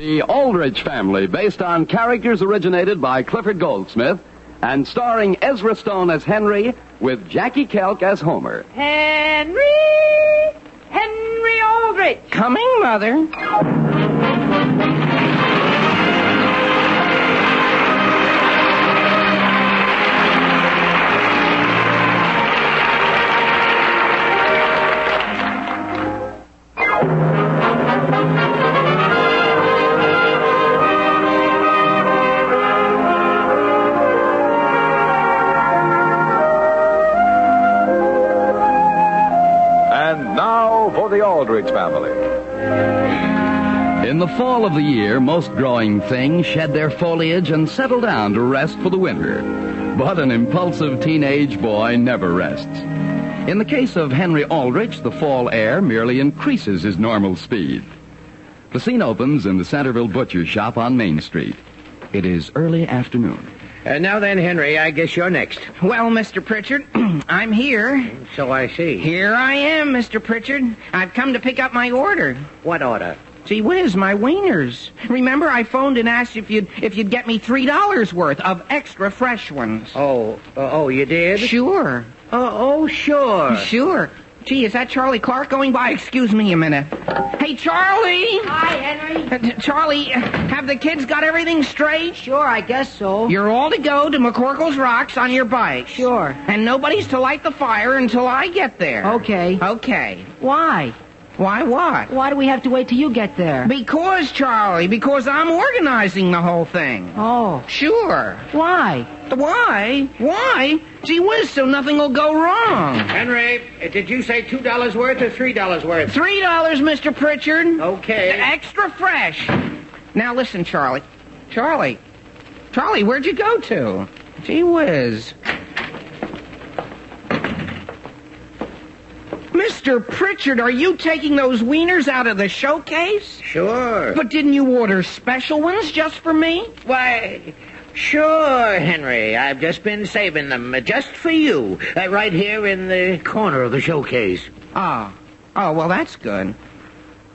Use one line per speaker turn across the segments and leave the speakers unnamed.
The Aldrich Family, based on characters originated by Clifford Goldsmith and starring Ezra Stone as Henry with Jackie Kelk as Homer.
Henry Aldrich.
Coming, Mother.
The Aldrich Family.
In the fall of the year, most growing things shed their foliage and settle down to rest for the winter. But an impulsive teenage boy never rests. In the case of Henry Aldrich, the fall air merely increases his normal speed. The scene opens in the Centerville butcher shop on Main Street. It is early afternoon.
Now then, Henry, I guess you're next.
Well, Mr. Pritchard, I'm here.
So I see.
Here I am, Mr. Pritchard. I've come to pick up my order.
What order?
Gee whiz, my wieners. Remember, I phoned and asked if you'd get me $3 worth of extra fresh ones.
Oh, you did?
Sure.
Oh, sure.
Sure. Gee, is that Charlie Clark going by? Excuse me a minute. Hey, Charlie!
Hi, Henry.
Charlie, have the kids got everything straight?
Sure, I guess so.
You're all to go to McCorkle's Rocks on your bike.
Sure.
And nobody's to light the fire until I get there.
Okay.
Okay.
Why?
Why what?
Why do we have to wait till you get there?
Because, Charlie, because I'm organizing the whole thing.
Oh.
Sure.
Why?
Why? Why? Gee whiz, so nothing will go wrong.
Henry, did you say $2 worth or $3 worth?
$3, Mr. Pritchard.
Okay.
Extra fresh. Now listen, Charlie. Charlie, where'd you go to? Gee whiz. Mr. Pritchard, are you taking those wieners out of the showcase?
Sure.
But didn't you order special ones just for me?
Why, sure, Henry. I've just been saving them just for you, right here in the corner of the showcase.
Oh, well, that's good.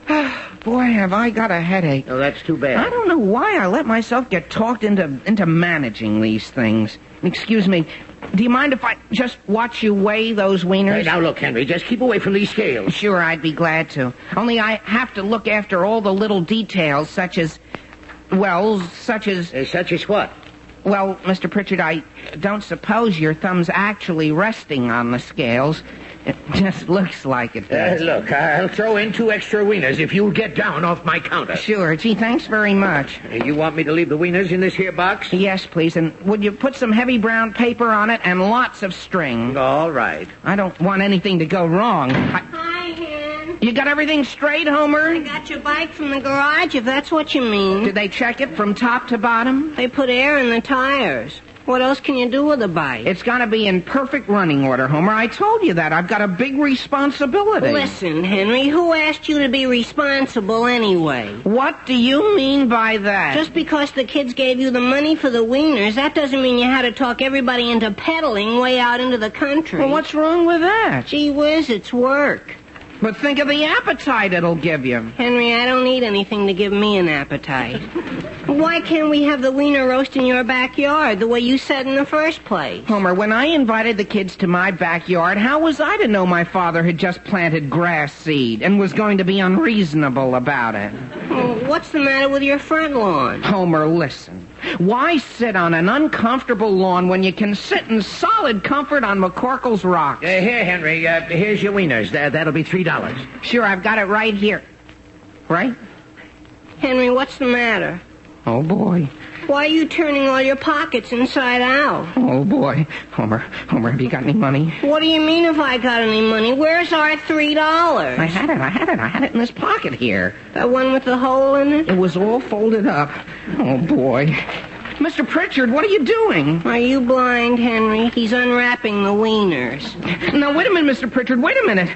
Boy, have I got a headache.
Oh, that's too bad.
I don't know why I let myself get talked into managing these things. Excuse me, do you mind if I just watch you weigh those wieners?
Now, look, Henry, just keep away from these scales.
Sure, I'd be glad to. Only I have to look after all the little details, such as... Such as what? Well, Mr. Pritchard, I don't suppose your thumb's actually resting on the scales. It just looks like it does.
Look, I'll throw in 2 extra wieners if you'll get down off my counter.
Sure. Gee, thanks very much.
You want me to leave the wieners in this here box?
Yes, please. And would you put some heavy brown paper on it and lots of string?
All right.
I don't want anything to go wrong.
Hi, Hen.
You got everything straight, Homer?
I got your bike from the garage, if that's what you mean.
Did they check it from top to bottom?
They put air in the tires. What else can you do with a bike?
It's got to be in perfect running order, Homer. I told you that. I've got a big responsibility.
Listen, Henry, who asked you to be responsible anyway?
What do you mean by that?
Just because the kids gave you the money for the wieners, that doesn't mean you had to talk everybody into pedaling way out into the country.
Well, what's wrong with that?
Gee whiz, it's work.
But think of the appetite it'll give you.
Henry, I don't need anything to give me an appetite. Why can't we have the wiener roast in your backyard, the way you said in the first place?
Homer, when I invited the kids to my backyard, how was I to know my father had just planted grass seed and was going to be unreasonable about it?
Well, what's the matter with your front lawn?
Homer, listen. Why sit on an uncomfortable lawn when you can sit in solid comfort on McCorkle's Rocks?
Here, Henry, here's your wieners. That'll be $3.
Sure, I've got it right here. Right?
Henry, what's the matter?
Oh, boy.
Why are you turning all your pockets inside out?
Oh, boy. Homer, have you got any money?
What do you mean if I got any money? Where's our $3?
I had it in this pocket here.
That one with the hole in it?
It was all folded up. Oh, boy. Mr. Pritchard, what are you doing?
Are you blind, Henry? He's unwrapping the wieners.
Now, wait a minute, Mr. Pritchard, wait a minute.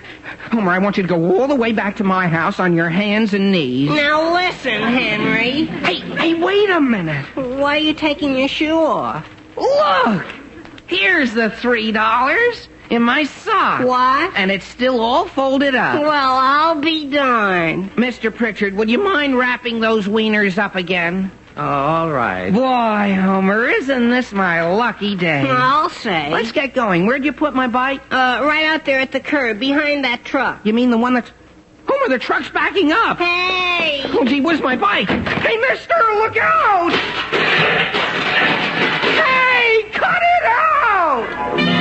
Homer, I want you to go all the way back to my house on your hands and knees.
Now listen, Henry.
Hey, wait a minute.
Why are you taking your shoe off?
Look! Here's the $3. In my sock.
What?
And it's still all folded up.
Well, I'll be darned.
Mr. Pritchard, would you mind wrapping those wieners up again?
Oh, all right.
Boy, Homer, isn't this my lucky day?
I'll say.
Let's get going. Where'd you put my bike?
Right out there at the curb, behind that truck.
You mean the one that's... Homer, the truck's backing up.
Hey!
Oh, gee, where's my bike? Hey, mister, look out! Hey, cut it out!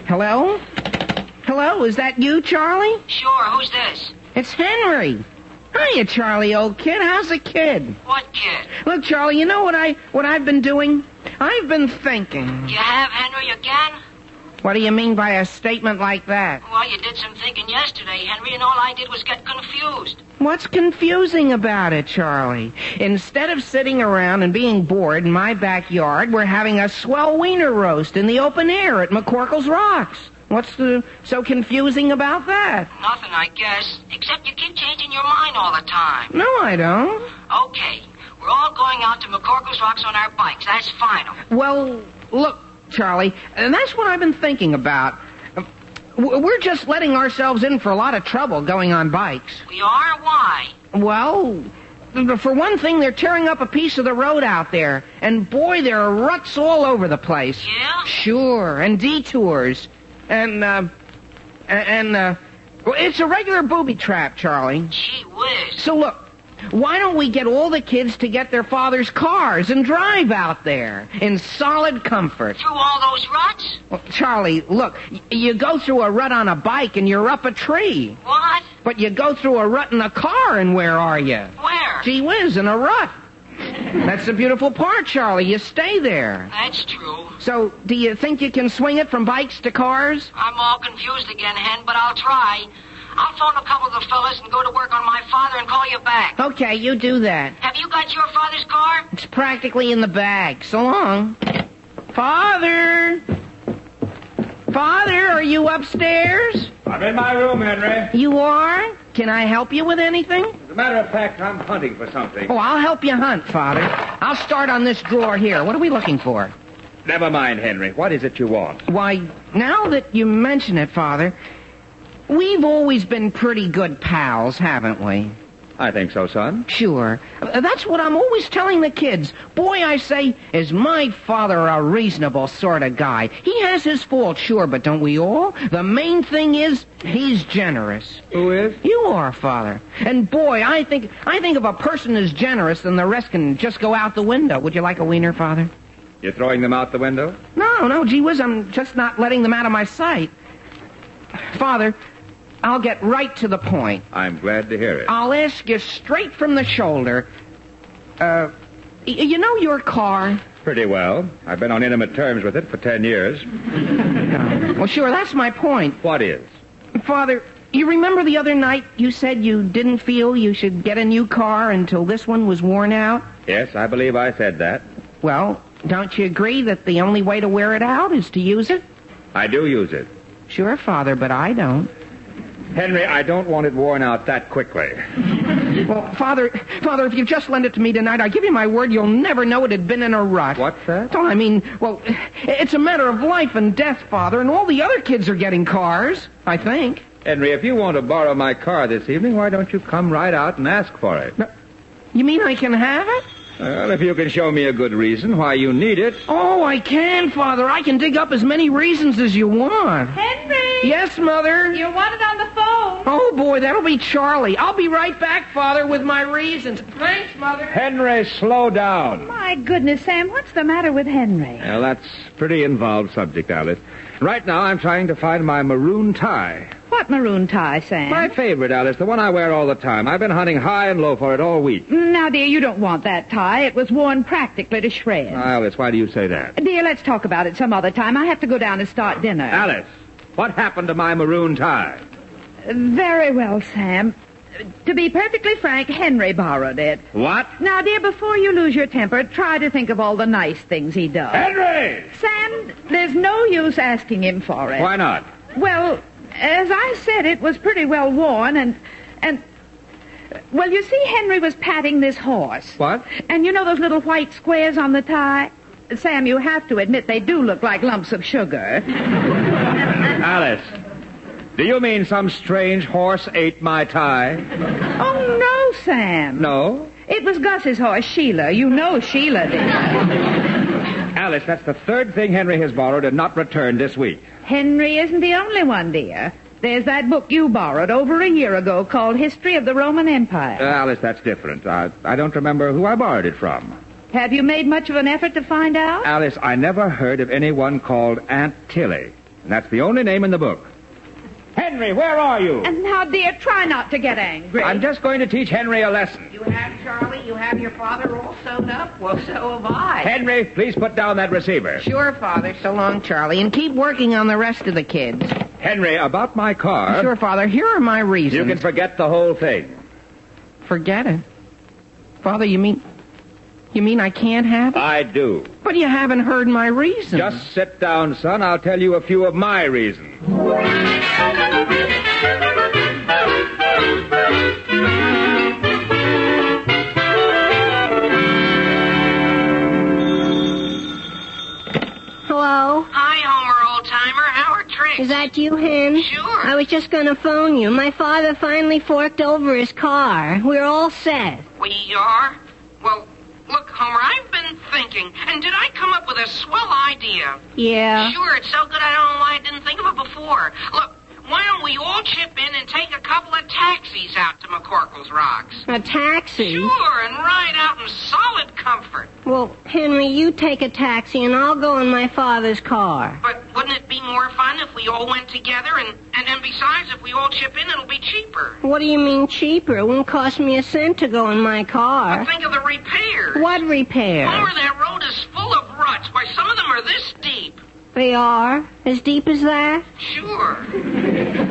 Hello? Hello, is that you, Charlie?
Sure, who's this?
It's Henry. Hiya, Charlie, old kid. How's the kid?
What kid?
Look, Charlie, you know what I've been doing? I've been thinking.
You have Henry again?
What do you mean by a statement like that?
Well, you did some thinking yesterday, Henry, and all I did was get confused.
What's confusing about it, Charlie? Instead of sitting around and being bored in my backyard, we're having a swell wiener roast in the open air at McCorkle's Rocks. What's so confusing about that?
Nothing, I guess, except you keep changing your mind all the time.
No, I don't.
Okay, we're all going out to McCorkle's Rocks on our bikes. That's final.
Well, look, Charlie, and that's what I've been thinking about. We're just letting ourselves in for a lot of trouble going on bikes.
We are? Why?
Well, for one thing, they're tearing up a piece of the road out there. And boy, there are ruts all over the place.
Yeah?
Sure, and detours. And well, it's a regular booby trap, Charlie.
Gee whiz.
So look, why don't we get all the kids to get their father's cars and drive out there in solid comfort?
Through all those ruts?
Well, Charlie, look, you go through a rut on a bike and you're up a tree.
What?
But you go through a rut in a car and where are you?
Where?
Gee whiz, in a rut. That's the beautiful part, Charlie. You stay there.
That's true.
So, do you think you can swing it from bikes to cars?
I'm all confused again, Hen, but I'll try. I'll phone a couple of the fellas and go to work on my father and call you back.
Okay, you do that.
Have you got your father's car?
It's practically in the bag. So long. Father! Father, are you upstairs?
I'm in my room, Henry.
You are? Can I help you with anything?
As a matter of fact, I'm hunting for something.
Oh, I'll help you hunt, Father. I'll start on this drawer here. What are we looking for?
Never mind, Henry. What is it you want?
Why, now that you mention it, Father, we've always been pretty good pals, haven't we?
I think so, son.
Sure. That's what I'm always telling the kids. Boy, I say, is my father a reasonable sort of guy. He has his faults, sure, but don't we all? The main thing is, he's generous.
Who is?
You are, Father. And boy, I think if a person is generous, then the rest can just go out the window. Would you like a wiener, Father?
You're throwing them out the window?
No, gee whiz, I'm just not letting them out of my sight. Father, I'll get right to the point.
I'm glad to hear it.
I'll ask you straight from the shoulder. You know your car?
Pretty well. I've been on intimate terms with it for 10 years.
Well, sure, that's my point.
What is?
Father, you remember the other night you said you didn't feel you should get a new car until this one was worn out?
Yes, I believe I said that.
Well, don't you agree that the only way to wear it out is to use it?
I do use it.
Sure, Father, but I don't.
Henry, I don't want it worn out that quickly.
Well, Father, if you just lend it to me tonight, I give you my word you'll never know it had been in a rut.
What's that?
Oh, I mean, well, it's a matter of life and death, Father, and all the other kids are getting cars, I think.
Henry, if you want to borrow my car this evening, why don't you come right out and ask for it?
You mean I can have it?
Well, if you can show me a good reason why you need it.
Oh, I can, Father. I can dig up as many reasons as you want.
Henry!
Yes, Mother?
You're wanted on the phone.
Oh, boy, that'll be Charlie. I'll be right back, Father, with my reasons. Thanks, Mother.
Henry, slow down.
My goodness, Sam, what's the matter with Henry?
Well, that's a pretty involved subject, Alice. Right now, I'm trying to find my maroon tie.
What maroon tie, Sam?
My favorite, Alice, the one I wear all the time. I've been hunting high and low for it all week.
Now, dear, you don't want that tie. It was worn practically to shreds.
Alice, why do you say that?
Dear, let's talk about it some other time. I have to go down and start dinner.
Alice, what happened to my maroon tie?
Very well, Sam. To be perfectly frank, Henry borrowed it.
What?
Now, dear, before you lose your temper, try to think of all the nice things he does.
Henry!
Sam, there's no use asking him for it.
Why not?
Well, as I said, it was pretty well worn, and And, well, you see, Henry was patting this horse.
What?
And you know those little white squares on the tie? Sam, you have to admit they do look like lumps of sugar.
Alice, do you mean some strange horse ate my tie?
Oh, no, Sam.
No?
It was Gus's horse, Sheila. You know Sheila did.
Alice, that's the third thing Henry has borrowed and not returned this week.
Henry isn't the only one, dear. There's that book you borrowed over a year ago called History of the Roman Empire.
Alice, that's different. I don't remember who I borrowed it from.
Have you made much of an effort to find out?
Alice, I never heard of anyone called Aunt Tilly. And that's the only name in the book. Henry, where are you?
And now, dear, try not to get angry.
I'm just going to teach Henry a lesson.
You have, Charlie? You have your father all sewed up? Well, so have I.
Henry, please put down that receiver.
Sure, Father. So long, Charlie. And keep working on the rest of the kids.
Henry, about my car...
Sure, Father. Here are my reasons.
You can forget the whole thing.
Forget it? Father, you mean I can't have it?
I do.
But you haven't heard my reasons.
Just sit down, son. I'll tell you a few of my reasons.
Hello?
Hi, Homer, old-timer. How are tricks?
Is that you, Hen?
Sure.
I was just going to phone you. My father finally forked over his car. We're all set.
We are? Well, look, Homer, I've been thinking, and did I come up with a swell idea?
Yeah.
Sure, it's so good I don't know why I didn't think of it before. Look, why don't we all chip in and take a couple of taxis out to McCorkle's Rocks?
A taxi?
Sure, and ride out in solid comfort.
Well, Henry, you take a taxi and I'll go in my father's car.
But wouldn't it be more fun if we all went together? And besides, if we all chip in, it'll be cheaper.
What do you mean cheaper? It won't cost me a cent to go in my car.
But think of the repairs.
What repair?
Homer, that road is full of ruts. Why, some of them are this deep.
They are? As deep as that?
Sure.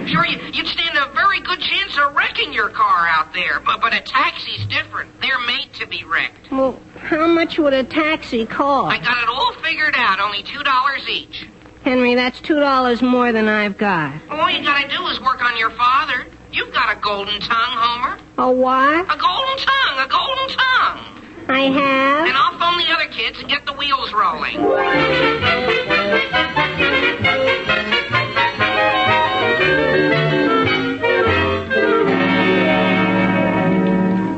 Sure, you'd stand a very good chance of wrecking your car out there. But a taxi's different. They're made to be wrecked.
Well, how much would a taxi cost?
I got it all figured out. Only $2 each.
Henry, that's $2 more than I've got.
All you gotta do is work on your father. You've got a golden tongue, Homer.
A what?
A golden tongue, a golden tongue.
I have?
And I'll phone the other kids and get the wheels rolling.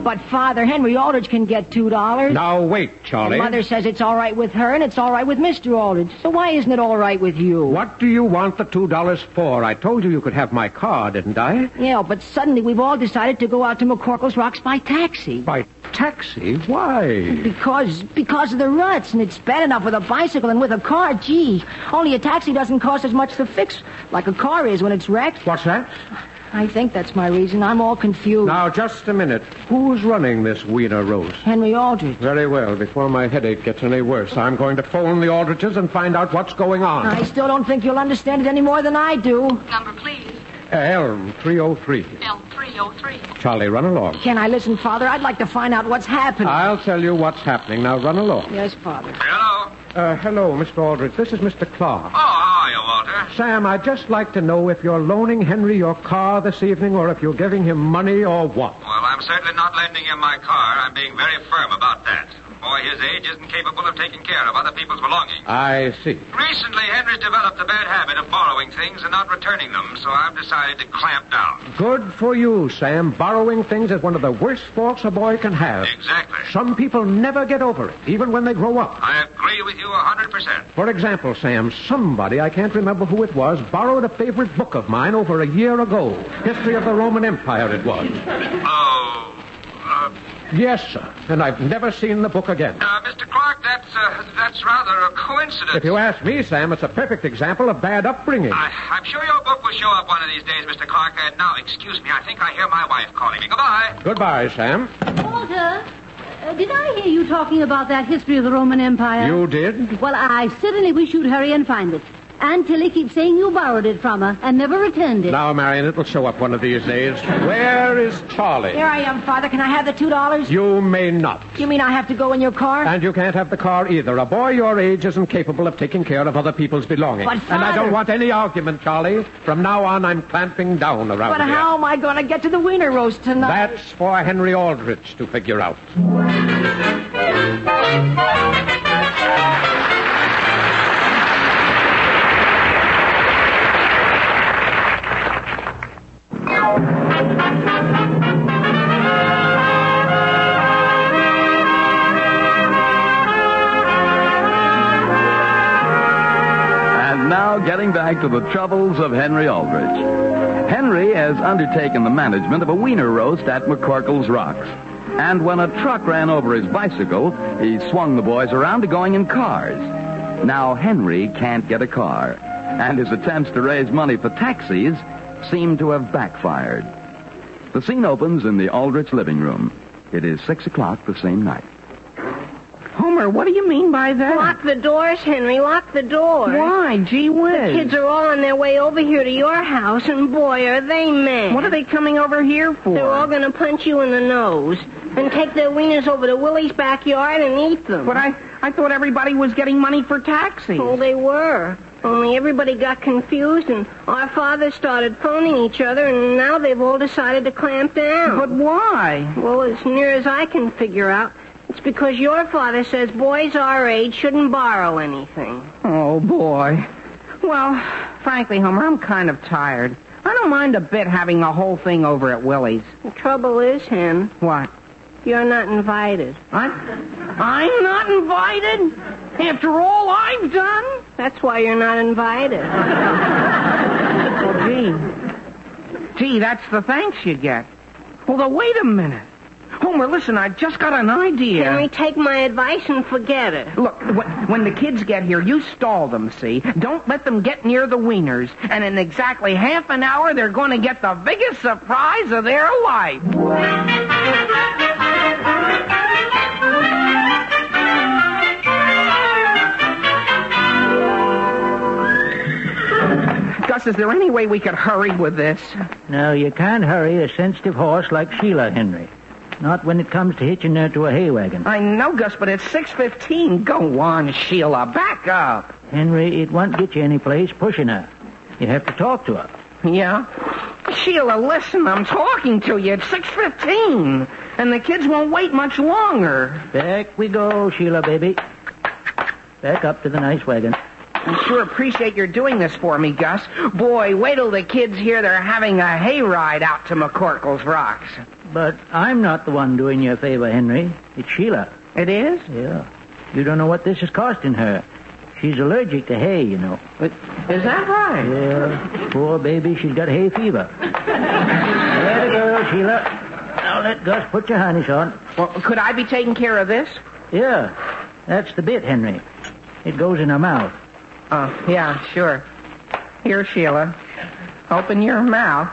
But Father, Henry Aldrich can get $2.
Now, wait, Charlie.
Mother says it's all right with her and it's all right with Mr. Aldrich. So why isn't it all right with you?
What do you want the $2 for? I told you you could have my car, didn't I?
Yeah, but suddenly we've all decided to go out to McCorkle's Rocks by taxi.
By taxi? Why?
Because of the ruts, and it's bad enough with a bicycle and with a car. Gee, only a taxi doesn't cost as much to fix like a car is when it's wrecked.
What's that?
I think that's my reason. I'm all confused.
Now, just a minute. Who's running this Wiener roast?
Henry Aldrich.
Very well. Before my headache gets any worse, I'm going to phone the Aldriches and find out what's going on.
I still don't think you'll understand it any more than I do.
Number, please.
Elm 303.
Elm 303.
Charlie, run along.
Can I listen, Father? I'd like to find out what's happening.
I'll tell you what's happening. Now, run along.
Yes, Father.
Hello.
Hello, Mr. Aldrich. This is Mr. Clark.
Oh, how are you, Walter?
Sam, I'd just like to know if you're loaning Henry your car this evening or if you're giving him money or what.
Well, I'm certainly not lending him my car. I'm being very firm about that. A boy his age isn't capable of taking care of other people's belongings.
I see.
Recently, Henry's developed the bad habit of borrowing things and not returning them, so I've decided to clamp down.
Good for you, Sam. Borrowing things is one of the worst faults a boy can have.
Exactly.
Some people never get over it, even when they grow up.
I agree with you 100%.
For example, Sam, somebody, I can't remember who it was, borrowed a favorite book of mine over a year ago. History of the Roman Empire, it was. Yes, sir. And I've never seen the book again.
Mr. Clark, that's rather a coincidence.
If you ask me, Sam, it's a perfect example of bad upbringing.
I'm sure your book will show up one of these days, Mr. Clark. Now, excuse me, I think I hear my wife calling me. Goodbye.
Goodbye, Sam.
Walter, did I hear you talking about that history of the Roman Empire?
You did?
Well, I certainly wish you'd hurry and find it. Aunt Tilly keeps saying you borrowed it from her and never returned it.
Now, Marion, it'll show up one of these days. Where is Charlie?
Here I am, Father. Can I have the $2?
You may not.
You mean I have to go in your car?
And you can't have the car either. A boy your age isn't capable of taking care of other people's belongings.
But, Father...
And I don't want any argument, Charlie. From now on, I'm clamping down around
But
here.
how am I going to get to the wiener roast tonight?
That's for Henry Aldrich to figure out.
Now getting back to the troubles of Henry Aldrich. Henry has undertaken the management of a wiener roast at McCorkle's Rocks. And when a truck ran over his bicycle, he swung the boys around to going in cars. Now Henry can't get a car, and his attempts to raise money for taxis seem to have backfired. The scene opens in the Aldrich living room. It is 6 o'clock the same night.
Homer, what do you mean by that?
Lock the doors, Henry. Lock the doors.
Why? Gee whiz.
The kids are all on their way over here to your house, and boy, are they mad.
What are they coming over here for?
They're all going to punch you in the nose and take their wieners over to Willie's backyard and eat them.
But I thought everybody was getting money for taxis.
Oh, they were. Only everybody got confused, and our fathers started phoning each other, and now they've all decided to clamp down.
But why?
Well, as near as I can figure out, it's because your father says boys our age shouldn't borrow anything.
Oh, boy. Well, frankly, Homer, I'm kind of tired. I don't mind a bit having the whole thing over at Willie's.
The trouble is, Hen...
What?
You're not invited.
I'm not invited? After all I've done?
That's why you're not invited.
Well, gee, that's the thanks you get. Well, though, wait a minute. Homer, listen, I just got an idea.
Henry, take my advice and forget it.
Look, when the kids get here, you stall them, see? Don't let them get near the wieners. And in exactly half an hour, they're going to get the biggest surprise of their life. Gus, is there any way we could hurry with this?
No, you can't hurry a sensitive horse like Sheila, Henry. Not when it comes to hitching her to a hay wagon.
I know, Gus, but it's 6:15. Go on, Sheila. Back up.
Henry, it won't get you any place pushing her. You have to talk to her.
Yeah? Sheila, listen, I'm talking to you. It's 6:15, and the kids won't wait much longer.
Back we go, Sheila, baby. Back up to the nice wagon.
I sure appreciate your doing this for me, Gus. Boy, wait till the kids hear they're having a hayride out to McCorkle's Rocks.
But I'm not the one doing you a favor, Henry. It's Sheila.
It is?
Yeah. You don't know what this is costing her. She's allergic to hay, you know.
But is that right?
Yeah. Poor baby, she's got hay fever. There you go, Sheila. Now let Gus put your harness on.
Well, could I be taking care of this?
Yeah. That's the bit, Henry. It goes in her mouth.
Yeah, sure. Here, Sheila. Open your mouth.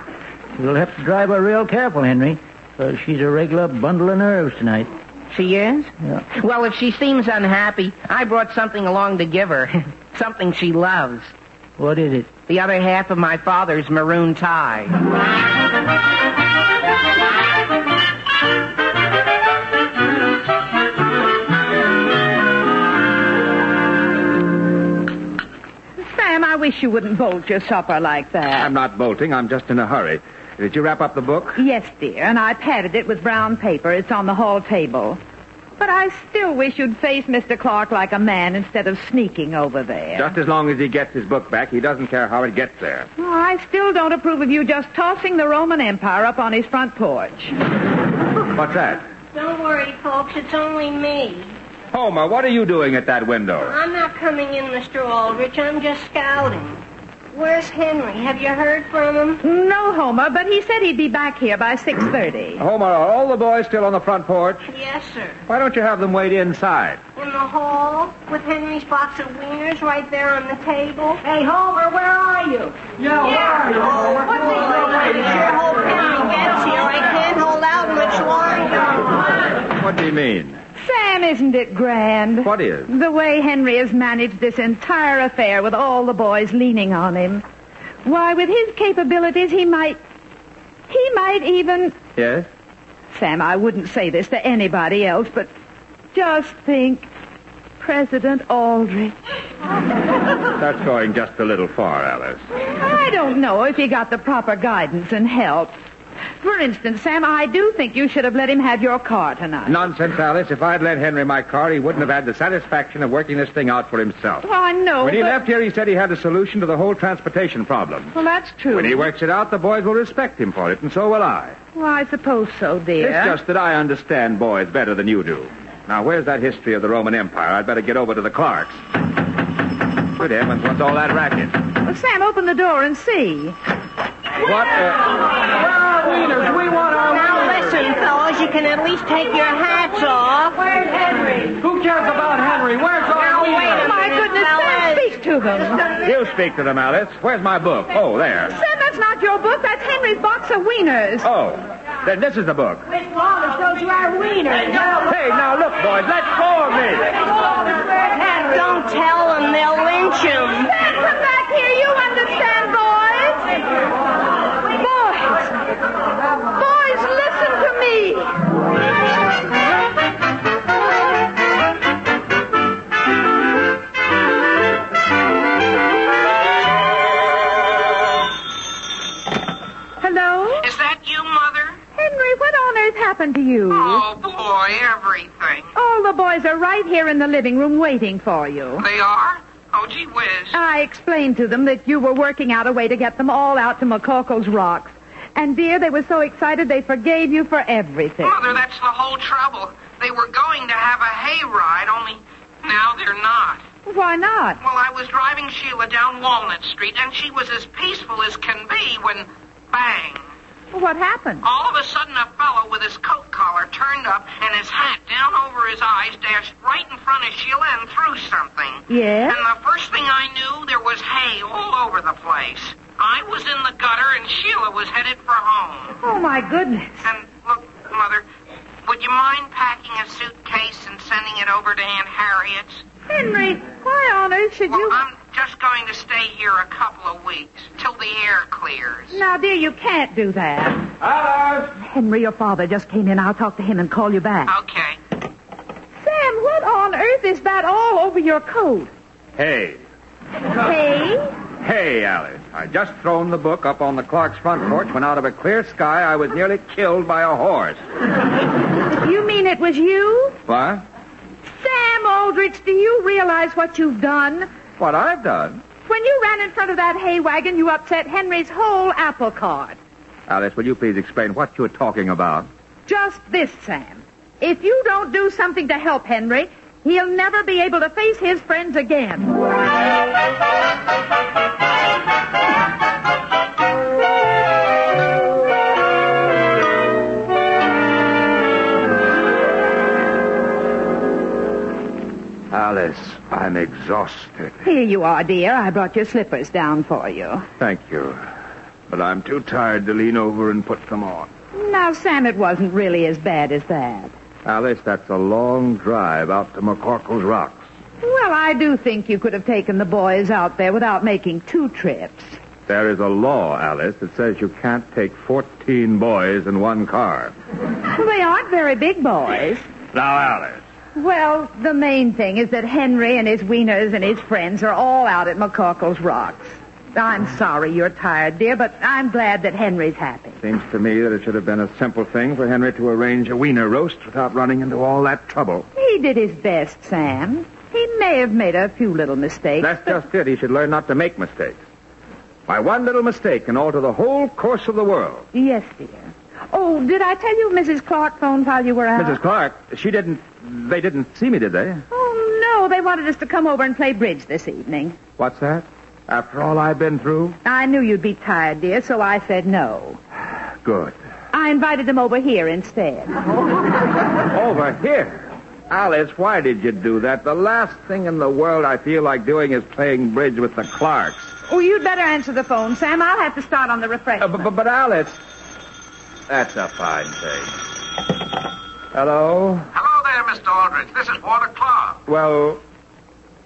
You'll have to drive her real careful, Henry, because she's a regular bundle of nerves tonight.
She is?
Yeah.
Well, if she seems unhappy, I brought something along to give her. Something she loves.
What is it?
The other half of my father's maroon tie.
Sam, I wish you wouldn't bolt your supper like that.
I'm not bolting. I'm just in a hurry. Did you wrap up the book?
Yes, dear, and I padded it with brown paper. It's on the hall table. But I still wish you'd face Mr. Clark like a man instead of sneaking over there.
Just as long as he gets his book back, he doesn't care how it gets there.
Oh, I still don't approve of you just tossing the Roman Empire up on his front porch.
What's that?
Don't worry, folks. It's only me.
Homer, what are you doing at that window?
I'm not coming in, Mr. Aldrich. I'm just scouting. Where's Henry? Have you heard from him?
No, Homer, but he said he'd be back here by 6:30.
Homer, are all the boys still on the front porch?
Yes, sir.
Why don't you have them wait inside?
In the hall, with Henry's box of wieners right there on the table. Hey, Homer, where are you?
Yeah, where are you, Homer?
What's he doing? I sure hope Henry gets here. I can't hold out much longer.
What do you mean?
Sam, Sam, isn't it grand?
What is?
The way Henry has managed this entire affair with all the boys leaning on him. Why, with his capabilities, he might even...
Yes?
Sam, I wouldn't say this to anybody else, but just think, President Aldrich.
That's going just a little far, Alice.
I don't know if he got the proper guidance and help. For instance, Sam, I do think you should have let him have your car tonight.
Nonsense, Alice. If I'd lent Henry my car, he wouldn't have had the satisfaction of working this thing out for himself.
Well, I know,
When he
but-
left here, he said he had a solution to the whole transportation problem.
Well, that's true.
When he works it out, the boys will respect him for it, and so will I.
Well, I suppose so, dear.
It's just that I understand boys better than you do. Now, where's that history of the Roman Empire? I'd better get over to the Clarks. Good heavens, what's all that racket?
Well, Sam, open the door and see.
What?
Where are wieners? We want our
Now listen, fellas, you can at least take your hats off.
Where's Henry? Who cares about Henry? Where's our
Now, wait a
wieners?
My
minute,
goodness, Sam,
fellas.
speak to them.
You speak to them, Alice. Where's my book? Oh, there.
Sam, that's not your book. That's Henry's box of wieners.
Oh, then this is the book.
Miss Wallace, those are our wieners.
Hey, now look, boys, let go of me.
Where's Henry?
Don't tell them, they'll lynch him.
Sam, come back here. You understand, boys? Boys, listen to me. Hello?
Is that you, Mother?
Henry, what on earth happened to you?
Oh, boy, everything.
All the boys are right here in the living room waiting for you.
They are? Oh, gee whiz.
I explained to them that you were working out a way to get them all out to McCorkle's Rocks. And, dear, they were so excited they forgave you for everything.
Mother, that's the whole trouble. They were going to have a hayride, only now they're not.
Why not?
Well, I was driving Sheila down Walnut Street, and she was as peaceful as can be when, bang.
What happened?
All of a sudden, a fellow with his coat collar turned up and his hat down over his eyes dashed right in front of Sheila and threw something.
Yes?
And the first thing I knew, there was hay all over the place. I was in the gutter, and Sheila was headed for home.
Oh, my goodness.
And, look, Mother, would you mind packing a suitcase and sending it over to Aunt Harriet's?
Henry, why on earth should you...
I'm just going to stay here a couple of weeks, till the air clears.
Now, dear, you can't do that.
Alice!
Henry, your father just came in. I'll talk to him and call you back.
Okay.
Sam, what on earth is that all over your coat?
Hey.
Hey?
Hey, Alice. I just thrown the book up on the Clark's front porch when out of a clear sky I was nearly killed by a horse.
You mean it was you?
What?
Sam Aldrich, do you realize what you've done?
What I've done?
When you ran in front of that hay wagon, you upset Henry's whole apple cart.
Alice, will you please explain what you're talking about?
Just this, Sam. If you don't do something to help Henry, he'll never be able to face his friends again.
Alice, I'm exhausted.
Here you are, dear. I brought your slippers down for you.
Thank you. But I'm too tired to lean over and put them on.
Now, Sam, it wasn't really as bad as that.
Alice, that's a long drive out to McCorkle's Rocks.
Well, I do think you could have taken the boys out there without making 2 trips.
There is a law, Alice, that says you can't take 14 boys in one car.
Well, they aren't very big boys.
Now, Alice.
Well, the main thing is that Henry and his wieners and his friends are all out at McCorkle's Rocks. I'm sorry you're tired, dear, but I'm glad that Henry's happy.
Seems to me that it should have been a simple thing for Henry to arrange a wiener roast without running into all that trouble.
He did his best, Sam. He may have made a few little mistakes.
That's just it. He should learn not to make mistakes. By one little mistake can alter the whole course of the world.
Yes, dear. Oh, did I tell you Mrs. Clark phoned while you were out?
Mrs. Clark, they didn't see me, did they?
Oh, no. They wanted us to come over and play bridge this evening.
What's that? After all I've been through?
I knew you'd be tired, dear, so I said no.
Good.
I invited them over here instead.
Over here? Alice, why did you do that? The last thing in the world I feel like doing is playing bridge with the Clarks.
Oh, you'd better answer the phone, Sam. I'll have to start on the refreshment.
But Alice, that's a fine thing. Hello?
Hello
there, Mr. Aldrich. This is Walter Clark.
Well,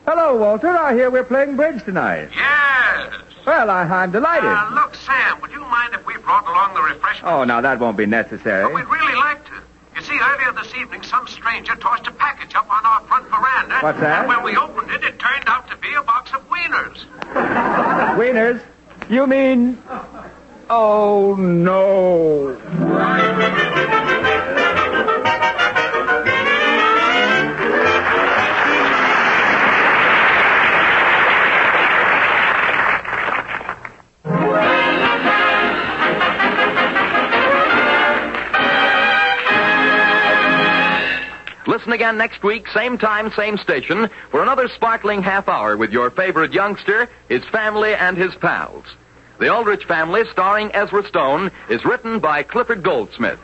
hello, Walter. I hear we're playing bridge tonight.
Yes.
Well, I'm delighted.
Look, Sam, would you mind if we brought along the refreshments?
Oh, now that won't be necessary.
But we'd really like to. You see, earlier this evening, some stranger tossed a package up on our front veranda.
What's that?
And when we opened it, it turned out to be a box of wieners.
Wieners? You mean... Oh, no.
Listen again next week, same time, same station, for another sparkling half hour with your favorite youngster, his family, and his pals. The Aldrich Family, starring Ezra Stone, is written by Clifford Goldsmith.